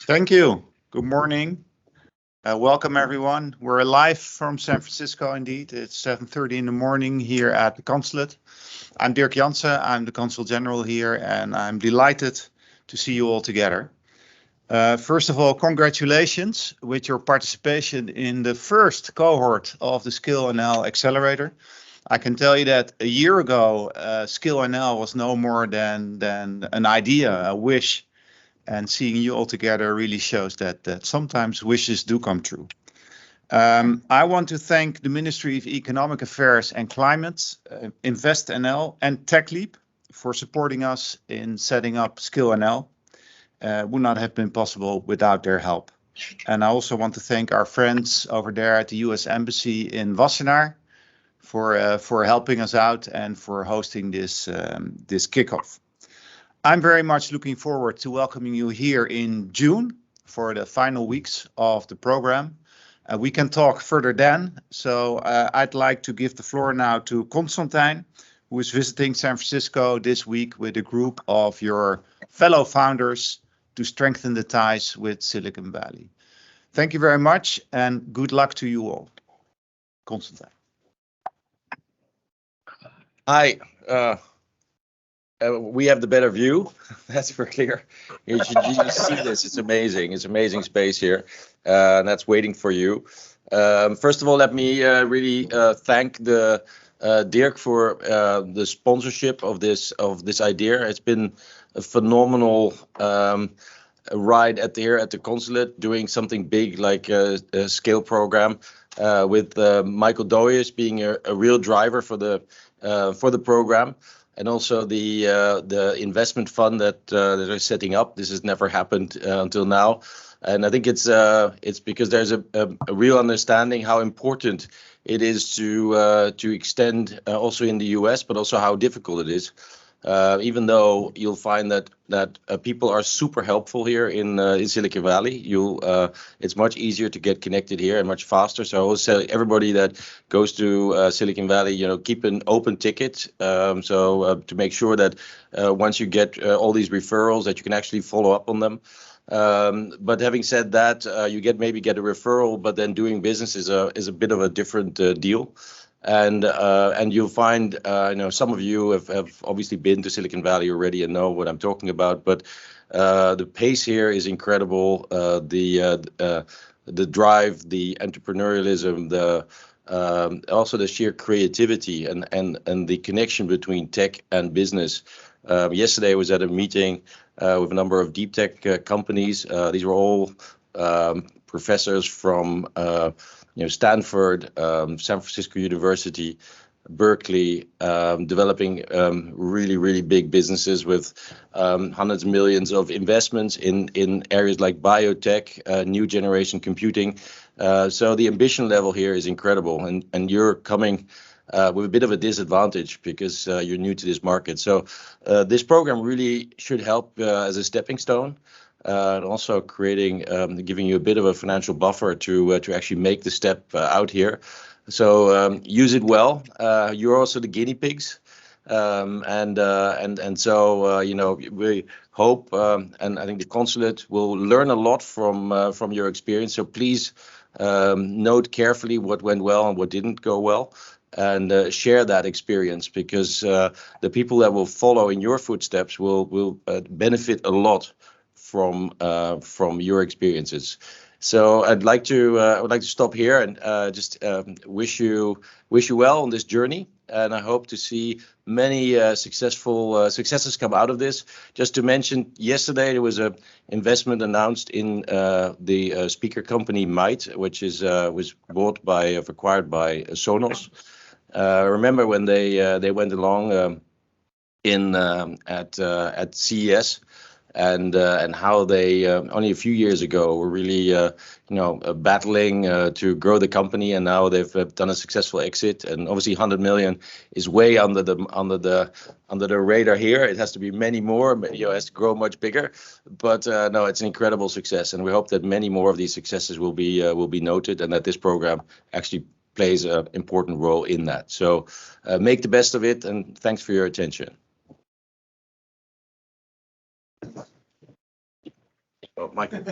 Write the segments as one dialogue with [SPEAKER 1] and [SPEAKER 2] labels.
[SPEAKER 1] Thank you. Good morning. Welcome everyone. We're live from San Francisco indeed. It's 7:30 in the morning here at the consulate. I'm Dirk Jansen, I'm the Consul General here, and I'm delighted to see you all together. First of all, congratulations with your participation in the first cohort of the ScaleNL Accelerator. I can tell you that a year ago, ScaleNL was no more than an idea, a wish. And seeing you all together really shows that sometimes wishes do come true. I want to thank the Ministry of Economic Affairs and Climate, InvestNL and Techleap for supporting us in setting up ScaleNL. Would not have been possible without their help. And I also want to thank our friends over there at the US Embassy in Wassenaar for helping us out and for hosting this kickoff. I'm very much looking forward to welcoming you here in June for the final weeks of the program. We can talk further then, so I'd like to give the floor now to Constantijn, who is visiting San Francisco this week with a group of your fellow founders to strengthen the ties with Silicon Valley. Thank you very much and good luck to you all. Constantijn.
[SPEAKER 2] Hi. We have the better view, that's for clear. You should see this, it's amazing space here, and that's waiting for you. First of all, let me really thank Dirk for the sponsorship of this idea. It's been a phenomenal ride at the consulate, doing something big like a scale program, with Michael Dooijes being a real driver for the program. And also the investment fund that they're setting up. This has never happened until now, and I think it's because there's a real understanding how important it is to extend also in the US, but also how difficult it is. Even though you'll find that people are super helpful here in Silicon Valley, it's much easier to get connected here and much faster. So I always say everybody that goes to Silicon Valley, keep an open ticket. To make sure that once you get all these referrals, that you can actually follow up on them. But having said that, you maybe get a referral, but then doing business is a bit of a different deal. And you'll find, some of you have obviously been to Silicon Valley already and know what I'm talking about. But the pace here is incredible. The drive, the entrepreneurialism, also the sheer creativity and the connection between tech and business. Yesterday I was at a meeting with a number of deep tech companies. These were all professors from Stanford, San Francisco University, Berkeley, developing really big businesses with hundreds of millions of investments in areas like biotech, new generation computing. So the ambition level here is incredible, and you're coming with a bit of a disadvantage because you're new to this market. So this program really should help as a stepping stone. And also giving you a bit of a financial buffer to actually make the step out here. So use it well. You're also the guinea pigs, and so we hope, and I think the consulate will learn a lot from your experience. So please note carefully what went well and what didn't go well, and share that experience, because the people that will follow in your footsteps will benefit a lot from your experiences. So I would like to stop here and just wish you well on this journey, and I hope to see many successes come out of this. Just to mention, yesterday there was an investment announced in the speaker company Might, which was acquired by Sonos. Remember when they went along at CES. And how they only a few years ago were really battling to grow the company, and now they've done a successful exit. And obviously 100 million is way under the radar here. It has to be many more. It has to grow much bigger. But no, it's an incredible success, and we hope that many more of these successes will be noted, and that this program actually plays an important role in that. So make the best of it, and thanks for your attention. Oh. Michael.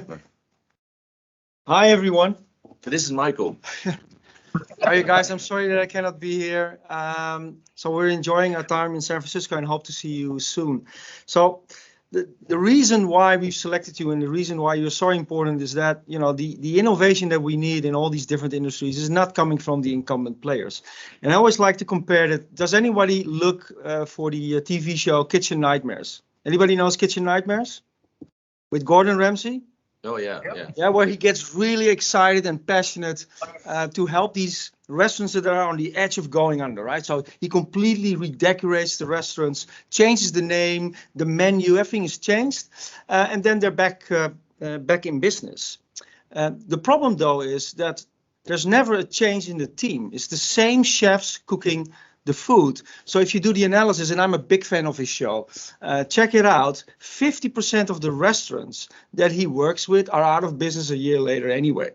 [SPEAKER 3] Hi, everyone.
[SPEAKER 2] This is Michael.
[SPEAKER 3] How are you guys? I'm sorry that I cannot be here. So we're enjoying our time in San Francisco and hope to see you soon. So the reason why we've selected you and the reason why you're so important is that, you know, the innovation that we need in all these different industries is not coming from the incumbent players. And I always like to compare that. Does anybody look for the TV show Kitchen Nightmares? Anybody knows Kitchen Nightmares? With Gordon Ramsay?
[SPEAKER 2] Oh yeah, yeah.
[SPEAKER 3] Yeah, where he gets really excited and passionate to help these restaurants that are on the edge of going under, right? So he completely redecorates the restaurants, changes the name, the menu, everything is changed, and then they're back in business. The problem, though, is that there's never a change in the team. It's the same chefs cooking the food. So if you do the analysis, and I'm a big fan of his show, check it out. 50% of the restaurants that he works with are out of business a year later anyway,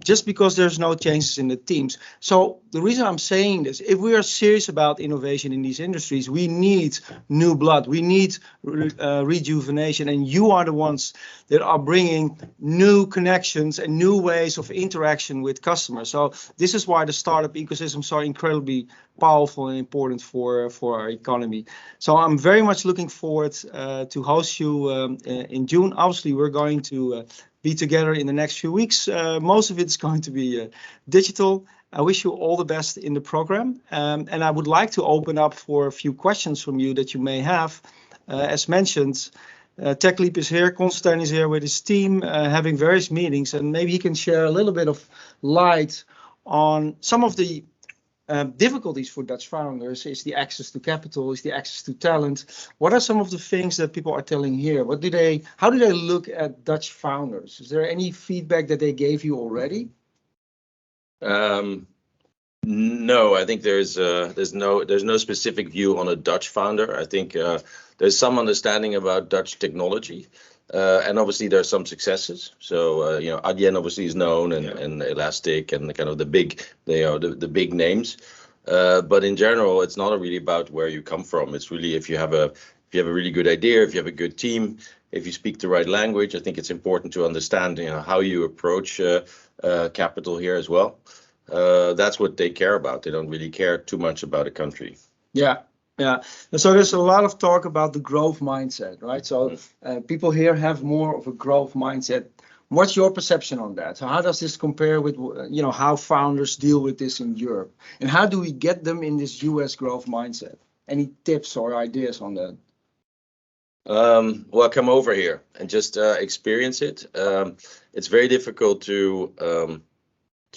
[SPEAKER 3] just because there's no changes in the teams. So the reason I'm saying this, if we are serious about innovation in these industries, we need new blood, we need rejuvenation, and you are the ones that are bringing new connections and new ways of interaction with customers. So this is why the startup ecosystems are incredibly powerful and important for our economy. So I'm very much looking forward to host you in June. Obviously, we're going to be together in the next few weeks. Most of it is going to be digital. I wish you all the best in the program. And I would like to open up for a few questions from you that you may have. As mentioned, Techleap is here, Constantijn is here with his team, having various meetings, and maybe he can share a little bit of light on some of the difficulties for Dutch founders. Is the access to capital, is the access to talent. What are some of the things that people are telling here? How do they look at Dutch founders? Is there any feedback that they gave you already?
[SPEAKER 2] No, I think there's no specific view on a Dutch founder. I think there's some understanding about Dutch technology, and obviously there's some successes. So you know, Adyen obviously is known, and Elastic, and kind of the big names. But in general, it's not really about where you come from. It's really if you have a really good idea, if you have a good team, if you speak the right language. I think it's important to understand, you know, how you approach capital here as well. That's what they care about. They don't really care too much about a country.
[SPEAKER 3] Yeah. Yeah, and so there's a lot of talk about the growth mindset, right? So people here have more of a growth mindset. What's your perception on that? So how does this compare with, you know, how founders deal with this in Europe? And how do we get them in this US growth mindset? Any tips or ideas on that?
[SPEAKER 2] Well, come over here and just experience it. It's very difficult to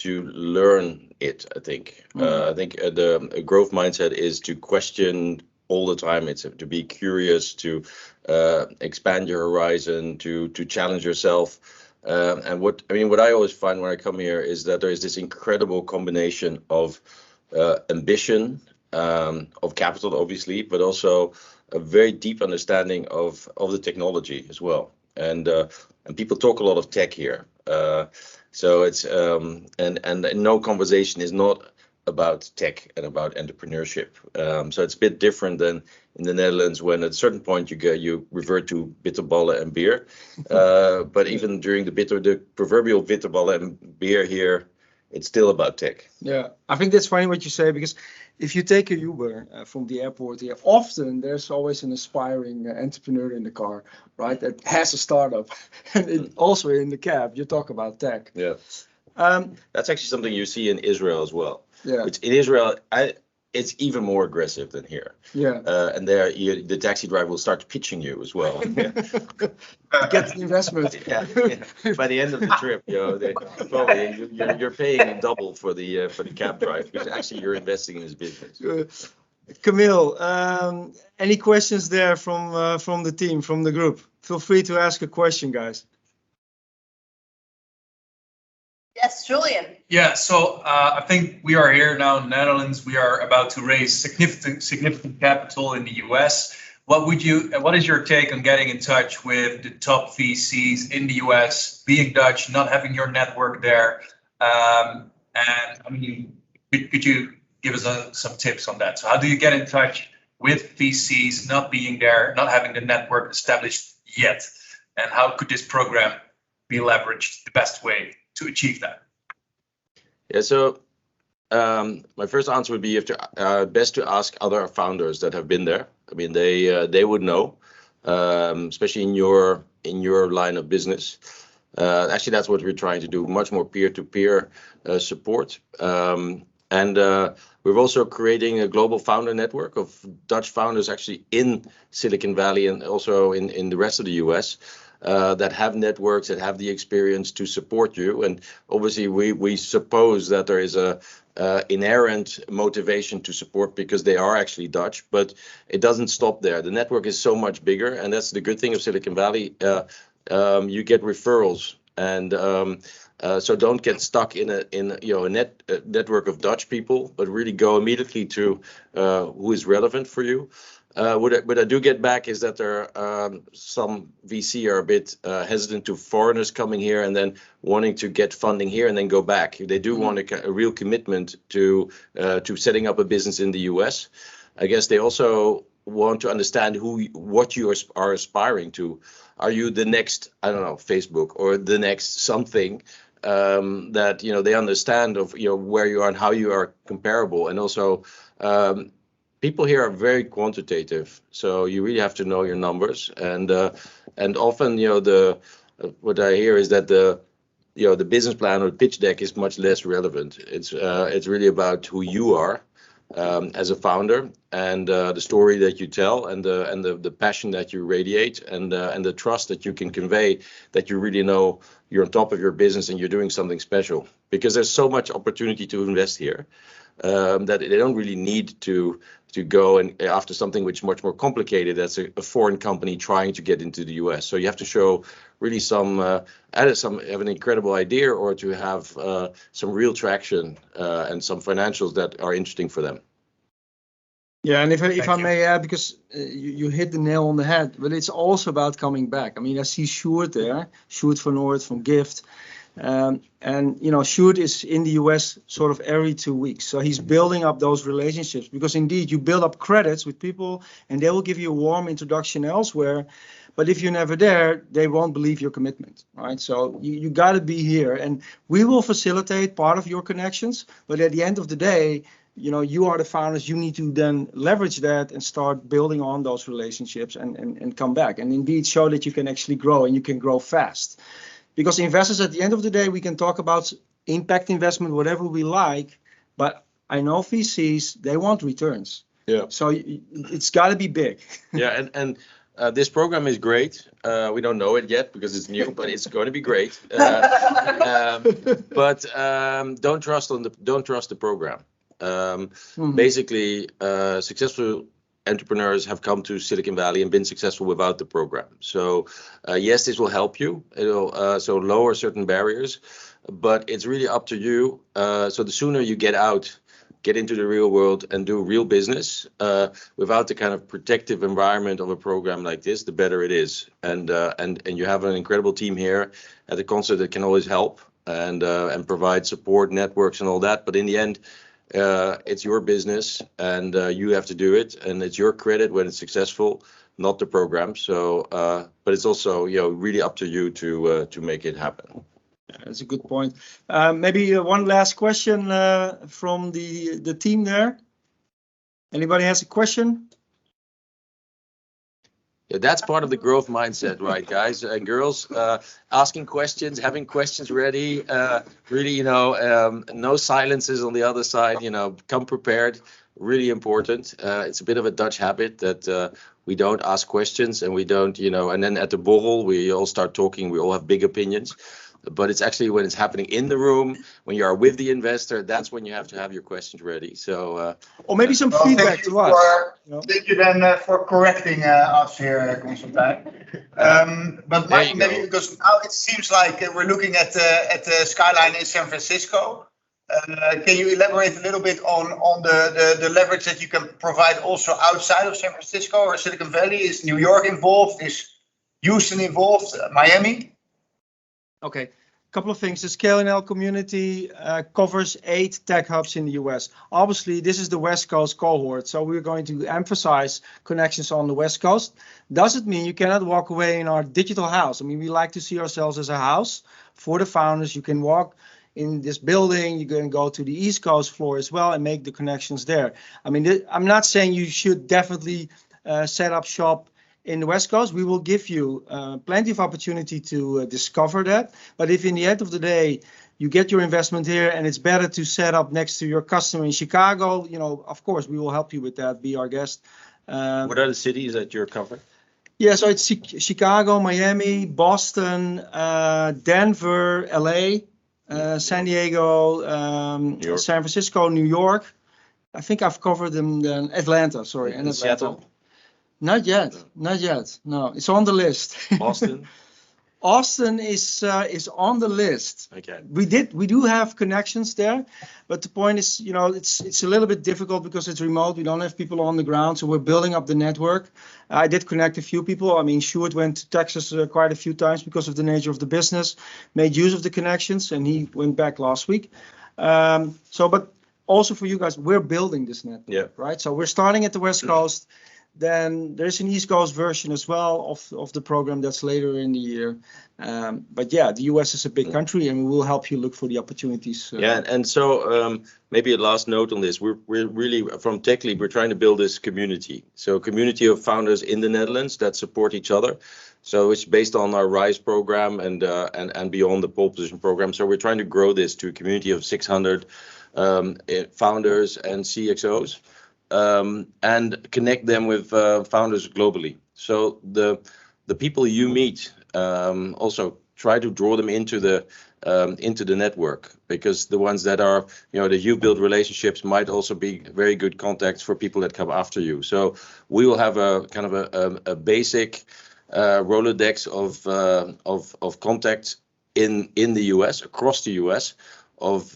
[SPEAKER 2] learn it, I think. I think the growth mindset is to question all the time. It's to be curious, to expand your horizon, to challenge yourself. And what I always find when I come here is that there is this incredible combination of ambition, of capital, obviously, but also a very deep understanding of the technology as well. And people talk a lot of tech here. So it's and no conversation is not about tech and about entrepreneurship. So it's a bit different than in the Netherlands, when at a certain point you revert to bitterballen and beer. But even during the proverbial bitterballen and beer here, it's still about tech.
[SPEAKER 3] Yeah, I think that's funny what you say, because if you take a Uber from the airport here, often there's always an aspiring entrepreneur in the car, right? That has a startup, and also in the cab, you talk about tech.
[SPEAKER 2] Yeah, that's actually something you see in Israel as well.
[SPEAKER 3] Yeah,
[SPEAKER 2] which in Israel, it's even more aggressive than here.
[SPEAKER 3] Yeah,
[SPEAKER 2] and there the taxi driver will start pitching you as well.
[SPEAKER 3] Get the investment.
[SPEAKER 2] Yeah. By the end of the trip, you know, you're paying double for the cab drive, because actually you're investing in his business.
[SPEAKER 3] Camille, any questions there from the team, from the group? Feel free to ask a question, guys.
[SPEAKER 4] Yes, Julian.
[SPEAKER 5] Yeah, so I think we are here now in the Netherlands. We are about to raise significant capital in the US. What is your take on getting in touch with the top VCs in the US, being Dutch, not having your network there? And I mean, could you give us some tips on that? So how do you get in touch with VCs, not being there, not having the network established yet? And how could this program be leveraged the best way to achieve that?
[SPEAKER 2] Yeah, so my first answer would be you have to best to ask other founders that have been there. I mean, they would know, especially in your line of business. Actually, that's what we're trying to do, much more peer-to-peer support. And we're also creating a global founder network of Dutch founders actually in Silicon Valley and also in the rest of the US that have networks, that have the experience to support you. And obviously, we suppose that there is a inherent motivation to support because they are actually Dutch, but it doesn't stop there. The network is so much bigger, and that's the good thing of Silicon Valley. You get referrals, and so don't get stuck in a network of Dutch people, but really go immediately to who is relevant for you. What I do get back is that there are some VC are a bit hesitant to foreigners coming here and then wanting to get funding here and then go back. They do want a real commitment to setting up a business in the US. I guess they also want to understand what you are aspiring to. Are you the next, I don't know, Facebook or the next something that they understand of where you are and how you are comparable, and also people here are very quantitative, so you really have to know your numbers, and often what I hear is that the business plan or pitch deck is much less relevant. It's really about who you are as a founder, and the story that you tell, and the passion that you radiate, and the trust that you can convey, that you really know you're on top of your business and you're doing something special. Because there's so much opportunity to invest here that they don't really need to go and after something which is much more complicated. That's a foreign company trying to get into the US. So you have to show really have an incredible idea, or to have some real traction and some financials that are interesting for them.
[SPEAKER 3] Yeah, and if I may add, because you hit the nail on the head, but it's also about coming back. I mean, I see Sjoerd there, Sjoerd van Oort from Gift. And Sjoerd is in the US sort of every 2 weeks. So he's building up those relationships, because indeed you build up credits with people and they will give you a warm introduction elsewhere. But if you're never there, they won't believe your commitment, right? So you got to be here, and we will facilitate part of your connections. But at the end of the day, you are the founders. You need to then leverage that and start building on those relationships and come back and indeed show that you can actually grow, and you can grow fast. Because investors, at the end of the day, we can talk about impact investment, whatever we like, but I know VCs, they want returns.
[SPEAKER 2] Yeah.
[SPEAKER 3] So it's got to be big.
[SPEAKER 2] Yeah, and this program is great. We don't know it yet because it's new, but it's going to be great. But don't trust the program. Basically, successful entrepreneurs have come to Silicon Valley and been successful without the program. So yes, this will help you. It'll so lower certain barriers, but it's really up to you. So the sooner you get into the real world and do real business without the kind of protective environment of a program like this, the better it is. And you have an incredible team here at the Constantijn that can always help and provide support networks and all that. But in the end, it's your business, and you have to do it, and it's your credit when it's successful, not the program. So, but it's also really up to you to make it happen.
[SPEAKER 3] That's a good point. Maybe one last question from the team there. Anybody has a question?
[SPEAKER 2] Yeah, that's part of the growth mindset, right, guys and girls? Asking questions, having questions ready. Really, no silences on the other side. Come prepared. Really important. It's a bit of a Dutch habit that we don't ask questions, and we don't, and then at the borrel we all start talking. We all have big opinions. But it's actually when it's happening in the room, when you are with the investor, that's when you have to have your questions ready. So,
[SPEAKER 3] or maybe some feedback to us.
[SPEAKER 1] Thank you then for correcting us here, Constantijn. But maybe because now it seems like we're looking at the skyline in San Francisco. Can you elaborate a little bit on the leverage that you can provide also outside of San Francisco or Silicon Valley? Is New York involved? Is Houston involved? Miami?
[SPEAKER 3] Okay, couple of things. The ScaleNL community covers 8 tech hubs in the US. Obviously, this is the West Coast cohort, so we're going to emphasize connections on the West Coast. Doesn't mean you cannot walk away in our digital house. I mean, we like to see ourselves as a house for the founders. You can walk in this building, you can go to the East Coast floor as well and make the connections there. I mean, I'm not saying you should definitely set up shop in the West Coast. We will give you plenty of opportunity to discover that. But if in the end of the day, you get your investment here and it's better to set up next to your customer in Chicago, you know, of course, we will help you with that, be our guest.
[SPEAKER 2] What are the cities that you're covering?
[SPEAKER 3] Yeah, so it's Chicago, Miami, Boston, Denver, LA, San Diego, San Francisco, New York. I think I've covered them, Atlanta, sorry. And
[SPEAKER 2] Seattle?
[SPEAKER 3] Not yet, not yet. No, it's on the list.
[SPEAKER 2] Austin?
[SPEAKER 3] Austin is on the list.
[SPEAKER 2] Okay.
[SPEAKER 3] We do have connections there, but the point is, you know, it's a little bit difficult because it's remote. We don't have people on the ground, so we're building up the network. I did connect a few people. I mean, Stuart went to Texas quite a few times because of the nature of the business, made use of the connections, and he went back last week. But also for you guys, we're building this network, right? So we're starting at the West Coast. Then there's an East Coast version as well of the program that's later in the year. But yeah, the US is a big country and we will help you look for the opportunities.
[SPEAKER 2] And so maybe a last note on this. We're really, from Techleap, we're trying to build this community. So a community of founders in the Netherlands that support each other. So it's based on our RISE program and beyond the pole position program. So we're trying to grow this to a community of 600 founders and CXOs. And connect them with founders globally. So the people you meet, also try to draw them into the network, because the ones that are, you know, that you build relationships might also be very good contacts for people that come after you. So we will have a kind of a basic Rolodex of contacts in the US, across the US, of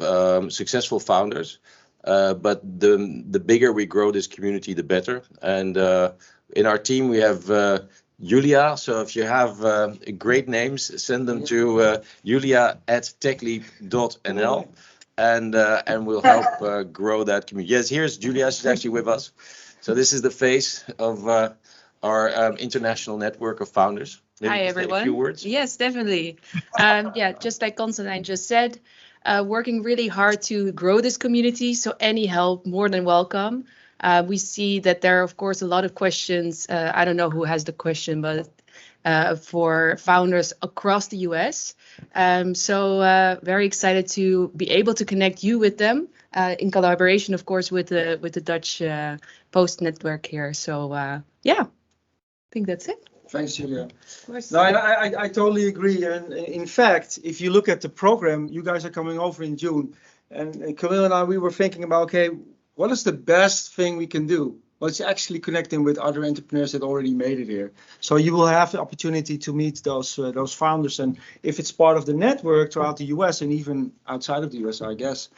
[SPEAKER 2] successful founders. But the bigger we grow this community, the better. And in our team, we have Julia. So if you have great names, send them to julia@techleapnl, and we'll help grow that community. Yes, here's Julia. She's actually with us. So this is the face of our international network of founders. Maybe
[SPEAKER 6] Hi,
[SPEAKER 2] just say
[SPEAKER 6] everyone.
[SPEAKER 2] a few words.
[SPEAKER 6] Yes, definitely. Yeah, just like Constantijn just said, working really hard to grow this community. So any help, more than welcome. We see that there are, of course, a lot of questions. I don't know who has the question, but for founders across the US. So very excited to be able to connect you with them in collaboration, of course, with the Dutch Post network here. So yeah, I think that's it.
[SPEAKER 3] Thanks, Julia.
[SPEAKER 6] Of course.
[SPEAKER 3] No, I totally agree. And in fact, if you look at the program, you guys are coming over in June. And Camille and I, we were thinking about, okay, what is the best thing we can do? Well, it's actually connecting with other entrepreneurs that already made it here. So you will have the opportunity to meet those founders. And if it's part of the network throughout the US and even outside of the US, I guess,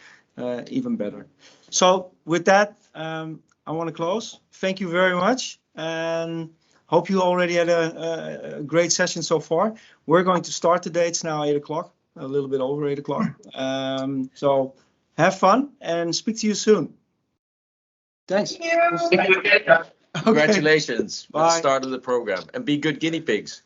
[SPEAKER 3] even better. So with that, I want to close. Thank you very much. And hope you already had a great session so far. We're going to start the dates now, 8 o'clock, a little bit over 8 o'clock. So have fun and speak to you soon. Thanks.
[SPEAKER 4] Thank you.
[SPEAKER 2] Congratulations.
[SPEAKER 3] Bye.
[SPEAKER 2] With the start of the program. And be good guinea pigs.